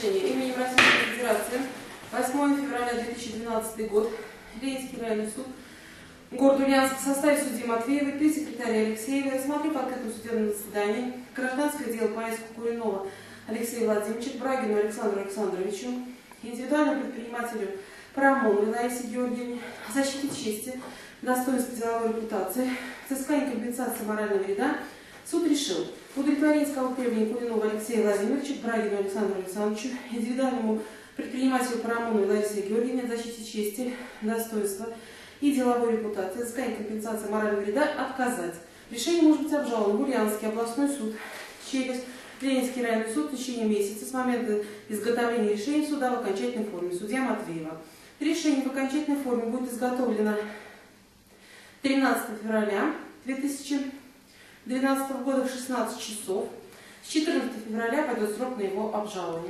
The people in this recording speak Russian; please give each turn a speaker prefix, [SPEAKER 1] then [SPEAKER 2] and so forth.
[SPEAKER 1] решение именем Российской Федерации 8 февраля 2012 год Ленинский районный суд города Ульяновск в составе судьи Матвеевой, пресс-секретаря Алексеева, рассмотрев в открытом судебном заседании гражданское дело по иску Куренова Алексея Владимировича, Брагину Александру Александровичу, индивидуальному предпринимателю Парамоновой Ларисе Георгиевне, о защите чести, достоинства деловой репутации, взыскании компенсации морального вреда, суд решил удовлетворить исковых требований Куренова Алексея Владимировича, Брагину Александру Александровичу, индивидуальному предпринимателю Парамоновой Ларисе Георгиевне о защите чести, достоинства и деловой репутации, взыскании компенсации морального вреда отказать. Решение может быть обжаловано в Ульяновский областной суд через Ленинский районный суд в течение месяца с момента изготовления решения суда в окончательной форме. Судья Матвеева. Решение в окончательной форме будет изготовлено 13 февраля 2012 года в 16 часов. С 14 февраля пойдет срок на его обжалование.